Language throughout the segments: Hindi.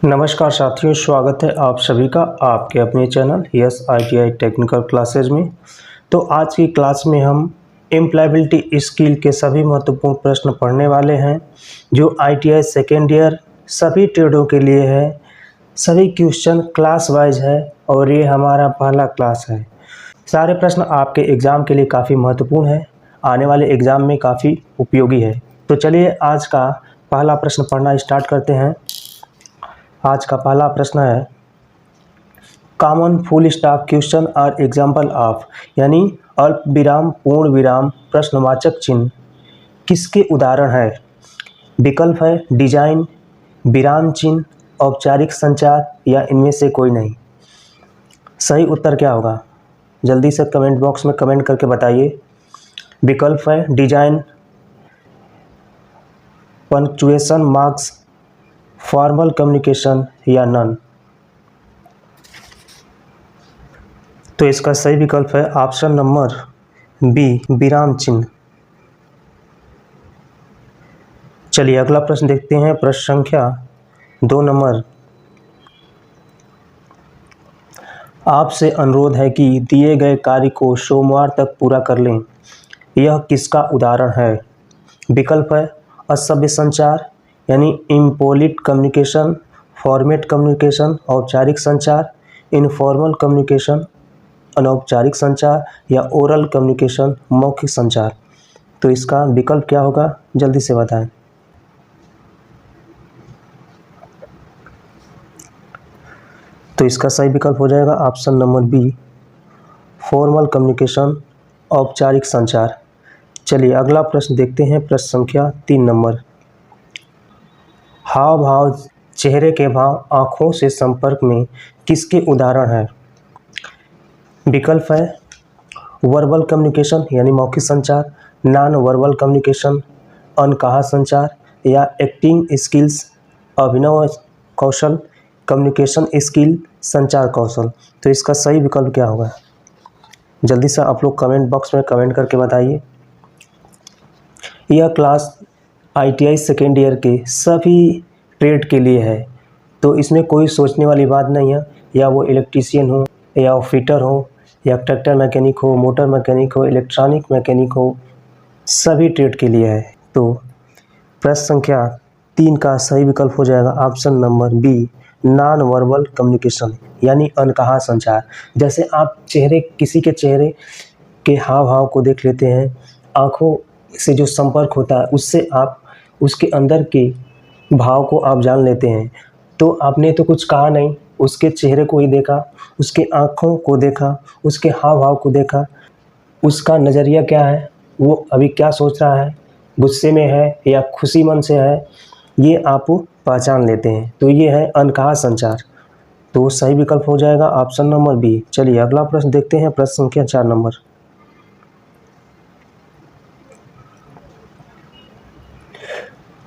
नमस्कार साथियों, स्वागत है आप सभी का आपके अपने channel yes ITI technical classes में। तो आज की क्लास में हम एम्प्लॉयबिलिटी स्किल के सभी महत्वपूर्ण प्रश्न पढ़ने वाले हैं जो ITI सेकेंड ईयर सभी ट्रेडों के लिए है। सभी क्वेश्चन क्लास वाइज है और ये हमारा पहला क्लास है। सारे प्रश्न आपके एग्ज़ाम के लिए काफ़ी महत्वपूर्ण है, आने वाले एग्ज़ाम में काफ़ी उपयोगी है। तो चलिए आज का पहला प्रश्न पढ़ना स्टार्ट करते हैं। आज का पहला प्रश्न है, comma full stop question are example of, यानी अल्प विराम पूर्ण विराम प्रश्नवाचक चिन्ह किसके उदाहरण है। विकल्प है डिजाइन, विराम चिन्ह, औपचारिक संचार या इनमें से कोई नहीं। सही उत्तर क्या होगा जल्दी से कमेंट बॉक्स में कमेंट करके बताइए। विकल्प है design, punctuation marks, formal communication या नन। तो इसका सही विकल्प है ऑप्शन नंबर बी, विराम चिन्ह। चलिए अगला प्रश्न देखते हैं। प्रश्न संख्या 2 नंबर, आपसे अनुरोध है कि दिए गए कार्य को सोमवार तक पूरा कर लें। यह किसका उदाहरण है। विकल्प है असभ्य संचार यानी इम्पोलिट कम्युनिकेशन, फॉर्मेट कम्युनिकेशन औपचारिक संचार, इनफॉर्मल कम्युनिकेशन अनौपचारिक संचार या ओरल कम्युनिकेशन मौखिक संचार। तो इसका विकल्प क्या होगा जल्दी से बताएं। तो इसका सही विकल्प हो जाएगा option number B, formal communication औपचारिक संचार। चलिए अगला प्रश्न देखते हैं। प्रश्न संख्या 3 नंबर, हाव भाव चेहरे के भाव आँखों से संपर्क में किसके उदाहरण है। विकल्प है वर्बल कम्युनिकेशन यानी मौखिक संचार, नॉन वर्बल कम्युनिकेशन अनकहा संचार या एक्टिंग स्किल्स अभिनव कौशल, कम्युनिकेशन स्किल संचार कौशल। तो इसका सही विकल्प क्या होगा जल्दी से आप लोग कमेंट बॉक्स में कमेंट करके बताइए। यह क्लास ITI सेकेंड ईयर के सभी ट्रेड के लिए है, तो इसमें कोई सोचने वाली बात नहीं है। या वो इलेक्ट्रीशियन हो या फिटर हो या ट्रैक्टर मैकेनिक हो, मोटर मैकेनिक हो, इलेक्ट्रॉनिक मैकेनिक हो, सभी ट्रेड के लिए है। तो प्रश्न संख्या 3 का सही विकल्प हो जाएगा option number B, non verbal communication यानी अनकहा संचार। जैसे आप किसी के चेहरे के हाव भाव को देख लेते हैं, आँखों से जो संपर्क होता है उससे आप उसके अंदर के भाव को आप जान लेते हैं। तो आपने तो कुछ कहा नहीं, उसके चेहरे को ही देखा, उसके आँखों को देखा, उसके हाव भाव को देखा, उसका नज़रिया क्या है, वो अभी क्या सोच रहा है, गुस्से में है या खुशी मन से है, ये आप पहचान लेते हैं। तो ये है अनकहा संचार। तो सही विकल्प हो जाएगा ऑप्शन नंबर बी। चलिए अगला प्रश्न देखते हैं। प्रश्न संख्या 4 नंबर,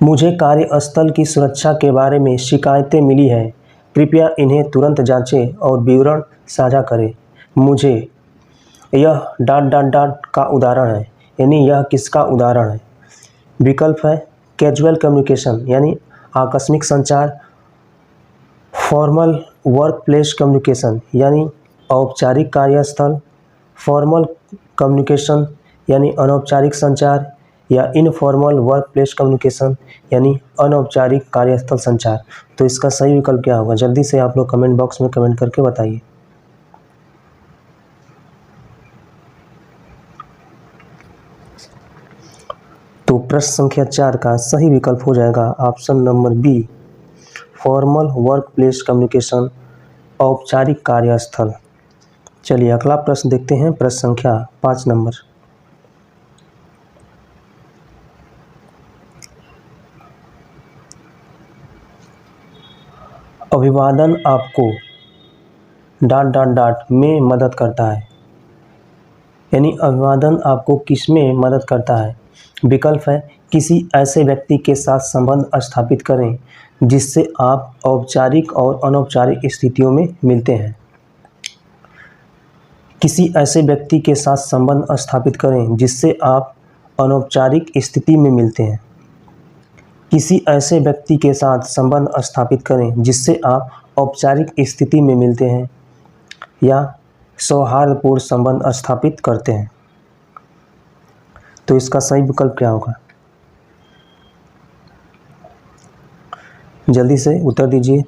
मुझे कार्यस्थल की सुरक्षा के बारे में शिकायतें मिली हैं, कृपया इन्हें तुरंत जांचें और विवरण साझा करें। मुझे, यह ... का उदाहरण है, यानी यह किसका उदाहरण है। विकल्प है कैजुअल कम्युनिकेशन यानी आकस्मिक संचार, फॉर्मल वर्क प्लेस कम्युनिकेशन यानी औपचारिक कार्यस्थल, फॉर्मल कम्युनिकेशन यानी अनौपचारिक संचार या इनफॉर्मल वर्क प्लेस कम्युनिकेशन यानी अनौपचारिक कार्यस्थल संचार। तो इसका सही विकल्प क्या होगा जल्दी से आप लोग कमेंट बॉक्स में कमेंट करके बताइए। तो प्रश्न संख्या 4 का सही विकल्प हो जाएगा option number B, formal workplace communication औपचारिक कार्यस्थल। चलिए अगला प्रश्न देखते हैं। प्रश्न संख्या 5 नंबर, अभिवादन आपको ... में मदद करता है, यानी अभिवादन आपको किस में मदद करता है। विकल्प है किसी ऐसे व्यक्ति के साथ संबंध स्थापित करें जिससे आप औपचारिक और अनौपचारिक स्थितियों में मिलते हैं। किसी ऐसे व्यक्ति के साथ संबंध स्थापित करें जिससे आप अनौपचारिक स्थिति में मिलते हैं। किसी ऐसे व्यक्ति के साथ संबंध स्थापित करें जिससे आप औपचारिक स्थिति में मिलते हैं या सौहार्दपूर्ण संबंध स्थापित करते हैं। तो इसका सही विकल्प क्या होगा? जल्दी से उत्तर दीजिए।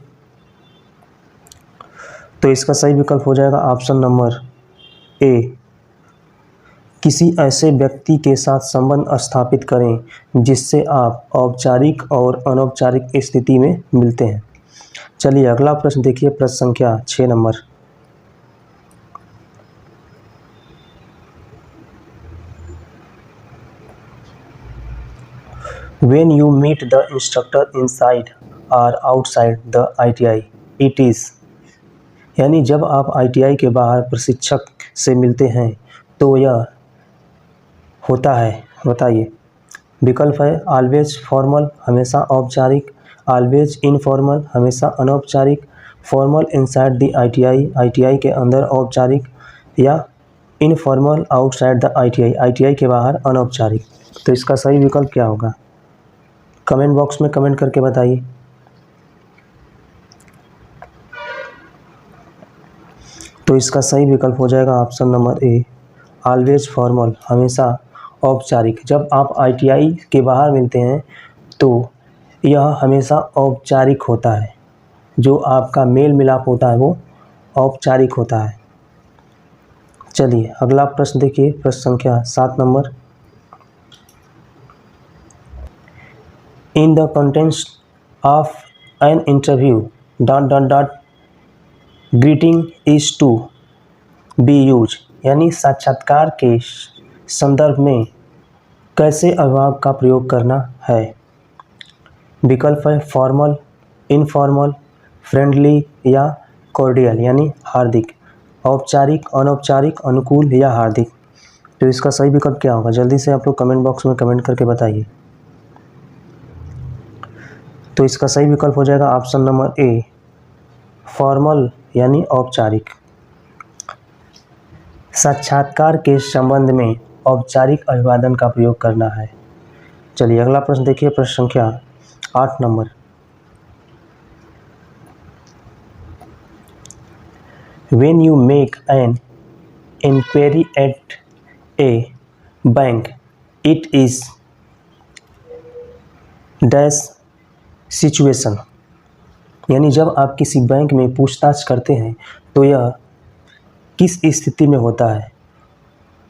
तो इसका सही विकल्प हो जाएगा ऑप्शन नंबर ए, किसी ऐसे व्यक्ति के साथ संबंध स्थापित करें जिससे आप औपचारिक और अनौपचारिक स्थिति में मिलते हैं। चलिए अगला प्रश्न देखिए, प्रश्न संख्या 6 number. When you meet the instructor inside or outside the ITI, it is, यानी जब आप ITI के बाहर प्रशिक्षक से मिलते हैं तो यह होता है, बताइए। विकल्प है ऑलवेज फॉर्मल, हमेशा औपचारिक, ऑलवेज इनफॉर्मल, हमेशा अनौपचारिक, formal inside the ITI, ITI के अंदर औपचारिक, या informal outside the ITI, ITI के बाहर अनौपचारिक। तो इसका सही विकल्प क्या होगा? कमेंट बॉक्स में कमेंट करके बताइए। तो इसका सही विकल्प हो जाएगा option number A, always formal, हमेशा औपचारिक। जब आप ITI के बाहर मिलते हैं तो यह हमेशा औपचारिक होता है, जो आपका मेल मिलाप होता है वो औपचारिक होता है। चलिए अगला प्रश्न देखिए, प्रश्न संख्या 7 नंबर। In the contents of an interview ... greeting is to be use, यानी साक्षात्कार के संदर्भ में कैसे अभिभावक का प्रयोग करना है। विकल्प है फॉर्मल, इनफॉर्मल, फ्रेंडली या कॉर्डियल, यानी हार्दिक, औपचारिक, अनौपचारिक, अनुकूल या हार्दिक। तो इसका सही विकल्प क्या होगा? जल्दी से आप लोग कमेंट बॉक्स में कमेंट करके बताइए। तो इसका सही विकल्प हो जाएगा ऑप्शन नंबर ए, फॉर्मल यानी औपचारिक। साक्षात्कार के संबंध में औपचारिक अभिवादन का प्रयोग करना है। चलिए अगला प्रश्न देखिए, प्रश्न संख्या 8 number. When you make an inquiry at a bank, it is dash situation, यानी जब आप किसी बैंक में पूछताछ करते हैं तो यह किस स्थिति में होता है?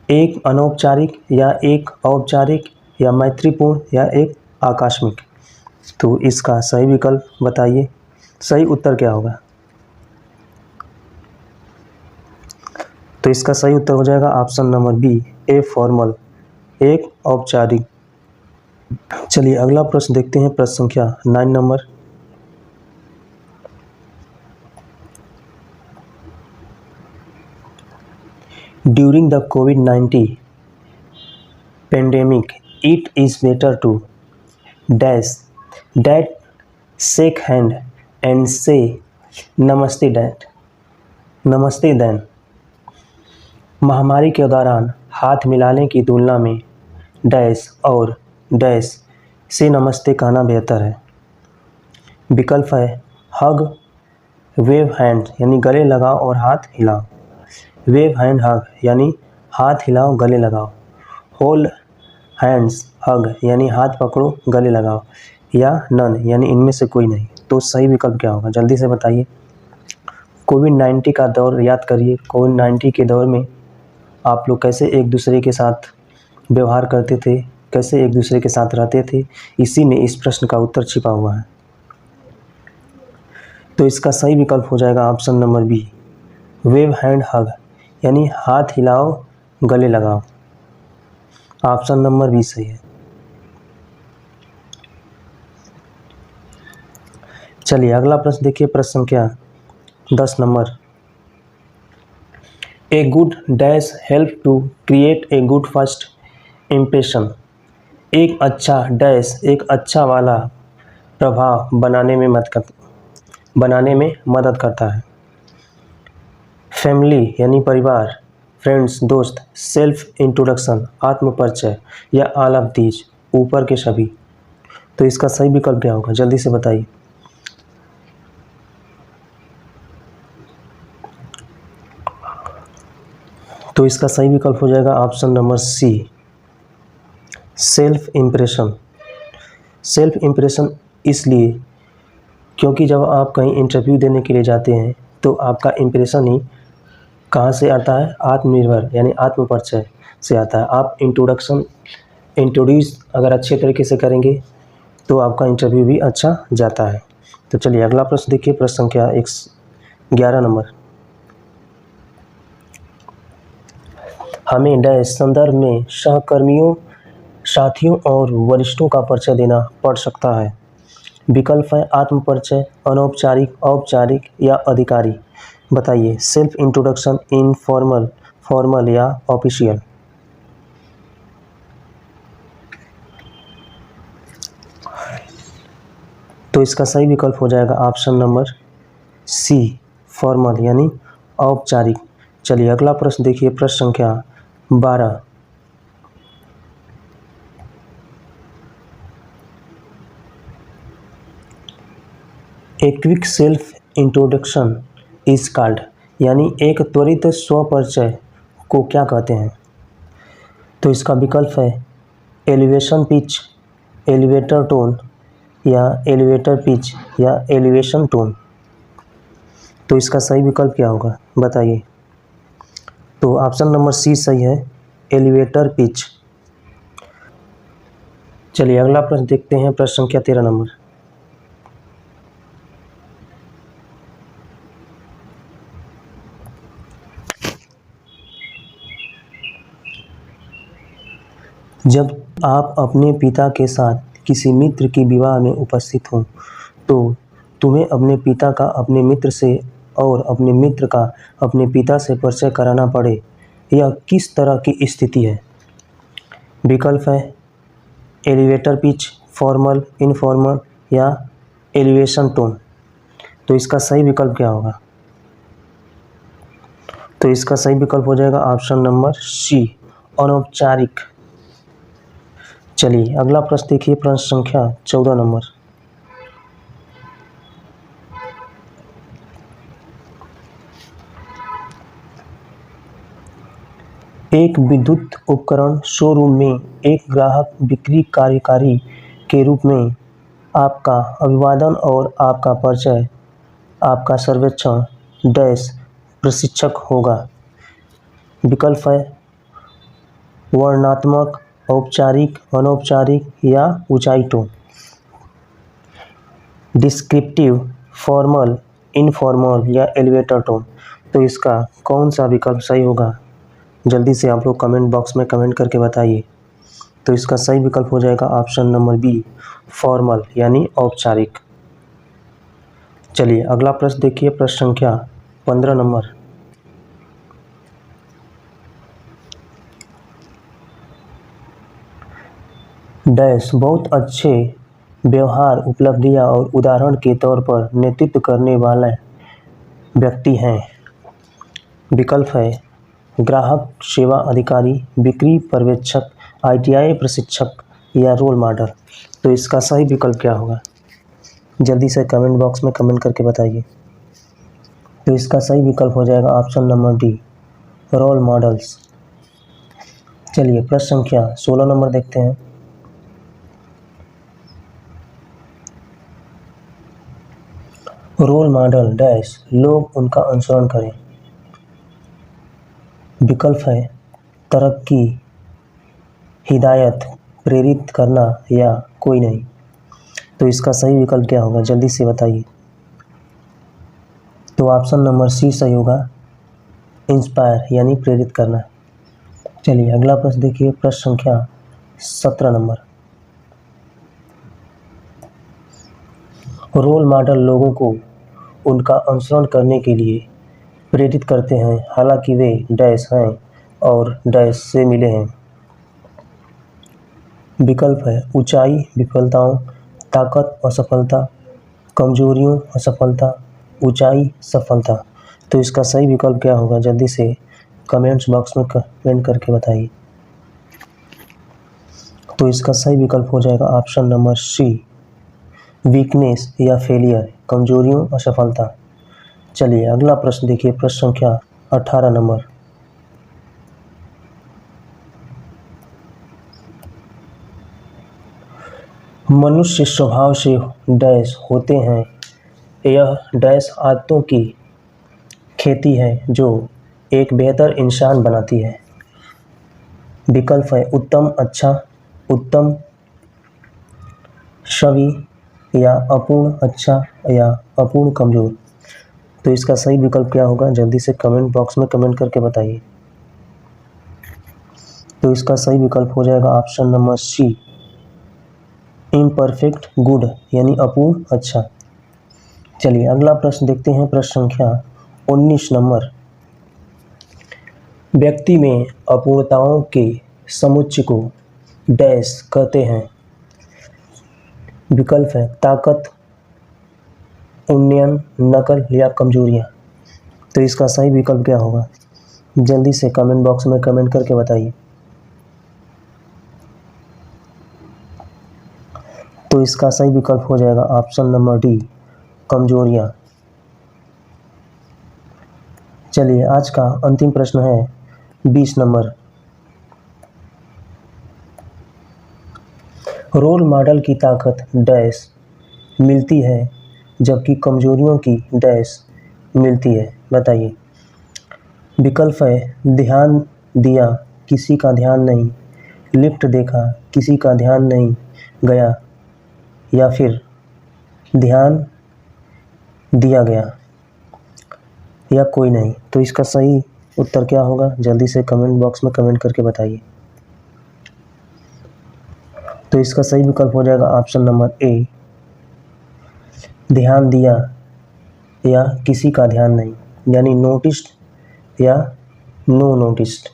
एक अनौपचारिक या एक औपचारिक या मैत्रीपूर्ण या एक आकस्मिक। तो इसका सही विकल्प बताइए, सही उत्तर क्या होगा? तो इसका सही उत्तर हो जाएगा option number B, a formal, एक औपचारिक। चलिए अगला प्रश्न देखते हैं, प्रश्न संख्या 9 number. During the COVID-19 pandemic, it is better to dash that shake hand and say namaste then. महामारी के दौरान हाथ मिलाने की तुलना में डैश और डैश से नमस्ते कहना बेहतर है। विकल्प है हग, वेव हैंड यानी गले लगाओ और हाथ हिलाओ, वेव हैंड हग यानी हाथ हिलाओ गले लगाओ, होल्ड हैंड्स हग यानी हाथ पकड़ो गले लगाओ, या नन यानी इनमें से कोई नहीं। तो सही विकल्प क्या होगा? जल्दी से बताइए। कोविड-19 का दौर याद करिए। कोविड-19 के दौर में आप लोग कैसे एक दूसरे के साथ व्यवहार करते थे, कैसे एक दूसरे के साथ रहते थे, इसी में इस प्रश्न का उत्तर छिपा हुआ है। तो इसका सही विकल्प हो जाएगा option number B, wave hand hug यानी हाथ हिलाओ गले लगाओ। ऑप्शन नंबर बी सही है। चलिए अगला प्रश्न देखिए, प्रश्न संख्या 10 नंबर। A good dash help to create a good first impression, एक अच्छा डैश एक अच्छा वाला प्रभाव बनाने में मदद करता है। फैमिली यानी परिवार, फ्रेंड्स दोस्त, सेल्फ इंट्रोडक्शन आत्म परिचय, या ऑल ऑफ दीज ऊपर के सभी। तो इसका सही विकल्प क्या होगा, जल्दी से बताइए। तो इसका सही विकल्प हो जाएगा option number C, self impression. Self impression इसलिए क्योंकि जब आप कहीं इंटरव्यू देने के लिए जाते हैं तो आपका इम्प्रेशन ही कहाँ से आता है, आत्मनिर्भर यानी आत्म परिचय से आता है। आप इंट्रोड्यूस अगर अच्छे तरीके से करेंगे तो आपका इंटरव्यू भी अच्छा जाता है। तो चलिए अगला प्रश्न देखिए, प्रश्न संख्या 11 नंबर। हमें डैश संदर्भ में सहकर्मियों, साथियों और वरिष्ठों का परिचय देना पड़ सकता है। विकल्प है आत्म परिचय, अनौपचारिक, औपचारिक या अधिकारी। बताइए, सेल्फ इंट्रोडक्शन, इनफॉर्मल, फॉर्मल या ऑफिशियल। तो इसका सही विकल्प हो जाएगा ऑप्शन नंबर सी, फॉर्मल यानी औपचारिक। चलिए अगला प्रश्न देखिए, प्रश्न संख्या 12। A quick self introduction is called, यानी एक त्वरित स्व परिचय को क्या कहते हैं। तो इसका विकल्प है एलिवेशन पिच, एलिवेटर टोन या एलिवेटर पिच या एलिवेशन टोन। तो इसका सही विकल्प क्या होगा, बताइए। तो ऑप्शन नंबर सी सही है, एलिवेटर पिच। चलिए अगला प्रश्न देखते हैं, प्रश्न संख्या 13 नंबर। जब आप अपने पिता के साथ किसी मित्र की विवाह में उपस्थित हों तो तुम्हें अपने पिता का अपने मित्र से और अपने मित्र का अपने पिता से परिचय कराना पड़े, यह किस तरह की स्थिति है। विकल्प है एलिवेटर पिच, फॉर्मल, इनफॉर्मल या एलिवेशन टोन। तो इसका सही विकल्प क्या होगा, तो इसका सही विकल्प हो जाएगा ऑप्शन नंबर सी, अनौपचारिक। चलिए अगला प्रश्न देखिए, प्रश्न संख्या 14 नंबर। एक विद्युत उपकरण शोरूम में एक ग्राहक बिक्री कार्यकारी के रूप में आपका अभिवादन और आपका परिचय, आपका सर्वेक्षण डैश प्रशिक्षक होगा। विकल्प है वर्णनात्मक, औपचारिक, अनौपचारिक या ऊंचाई टोन। डिस्क्रिप्टिव, फॉर्मल, इनफॉर्मल या एलिवेटर टोन। तो इसका कौन सा विकल्प सही होगा, जल्दी से आप लोग कमेंट बॉक्स में कमेंट करके बताइए। तो इसका सही विकल्प हो जाएगा ऑप्शन नंबर बी, फॉर्मल यानी औपचारिक। चलिए अगला प्रश्न देखिए, प्रश्न संख्या 15 नंबर। डैश बहुत अच्छे व्यवहार, उपलब्धियां और उदाहरण के तौर पर नेतृत्व करने वाले व्यक्ति हैं। विकल्प है ग्राहक सेवा अधिकारी, बिक्री पर्यवेक्षक, ITI प्रशिक्षक या रोल मॉडल। तो इसका सही विकल्प क्या होगा, जल्दी से कमेंट बॉक्स में कमेंट करके बताइए। तो इसका सही विकल्प हो जाएगा option number D, role models. चलिए प्रश्न संख्या 16 नंबर देखते हैं। रोल मॉडल डैश लोग उनका अनुसरण करें। विकल्प है तरक्की, हिदायत, प्रेरित करना या कोई नहीं। तो इसका सही विकल्प क्या होगा, जल्दी से बताइए। तो ऑप्शन नंबर सी सही होगा, इंस्पायर यानी प्रेरित करना। चलिए अगला प्रश्न देखिए, प्रश्न संख्या 17 नंबर। रोल मॉडल लोगों को उनका अनुसरण करने के लिए प्रेरित करते हैं, हालांकि वे डैश हैं और डैश से मिले हैं। विकल्प है ऊंचाई, विफलताओं, ताकत, असफलता, कमजोरियों, असफलता, ऊंचाई, सफलता। तो इसका सही विकल्प क्या होगा, जल्दी से कमेंट्स बॉक्स में कमेंट करके बताइए। तो इसका सही विकल्प हो जाएगा ऑप्शन नंबर सी, वीकनेस या फेलियर, कमजोरियों, असफलता। चलिए अगला प्रश्न देखिए, प्रश्न संख्या 18 नंबर। मनुष्य स्वभाव से डैश होते हैं, यह डैश आदतों की खेती है जो एक बेहतर इंसान बनाती है। विकल्प है उत्तम अच्छा, उत्तम सभी, या अपूर्ण अच्छा, या अपूर्ण कमजोर। तो इसका सही विकल्प क्या होगा, जल्दी से कमेंट बॉक्स में कमेंट करके बताइए। तो इसका सही विकल्प हो जाएगा option number C, imperfect good, यानी अपूर्ण अच्छा। चलिए अगला प्रश्न देखते हैं, प्रश्न संख्या 19 नंबर। व्यक्ति में अपूर्णताओं के समुच्चय को डैश कहते हैं। विकल्प है ताकत, उन्नयन, नकल, या कमजोरियां। तो इसका सही विकल्प क्या होगा, जल्दी से कमेंट बॉक्स में कमेंट करके बताइए। तो इसका सही विकल्प हो जाएगा ऑप्शन नंबर डी, कमजोरियां। चलिए आज का अंतिम प्रश्न है 20 नंबर। रोल मॉडल की ताकत डैश मिलती है जबकि कमजोरियों की डैश मिलती है, बताइए। विकल्प है ध्यान दिया किसी का ध्यान नहीं, लिफ्ट देखा किसी का ध्यान नहीं गया, या फिर ध्यान दिया गया या कोई नहीं। तो इसका सही उत्तर क्या होगा, जल्दी से कमेंट बॉक्स में कमेंट करके बताइए। तो इसका सही विकल्प हो जाएगा ऑप्शन नंबर ए, ध्यान दिया या किसी का ध्यान नहीं, यानी नोटिस्ड या नो नोटिस्ड।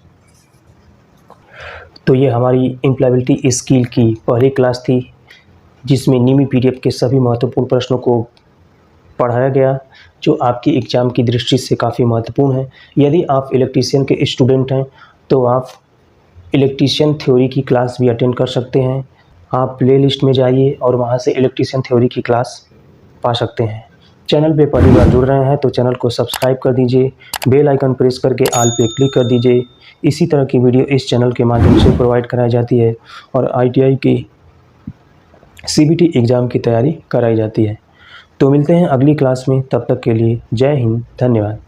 तो ये हमारी एम्प्लॉयबिलिटी स्किल की पहली क्लास थी, जिसमें नीमी पीडीएफ के सभी महत्वपूर्ण प्रश्नों को पढ़ाया गया, जो आपकी एग्ज़ाम की दृष्टि से काफ़ी महत्वपूर्ण है। यदि आप इलेक्ट्रीशियन के स्टूडेंट हैं तो आप इलेक्ट्रीशियन थ्योरी की क्लास भी अटेंड कर सकते हैं। आप प्ले लिस्ट में जाइए और वहां से इलेक्ट्रीशियन थ्योरी की क्लास पा सकते हैं। चैनल पे पहली बार जुड़ रहे हैं तो चैनल को सब्सक्राइब कर दीजिए, बेल आइकन प्रेस करके ऑल पे क्लिक कर दीजिए। इसी तरह की वीडियो इस चैनल के माध्यम से प्रोवाइड कराई जाती है और ITI की CBT एग्ज़ाम की तैयारी कराई जाती है। तो मिलते हैं अगली क्लास में, तब तक के लिए जय हिंद, धन्यवाद।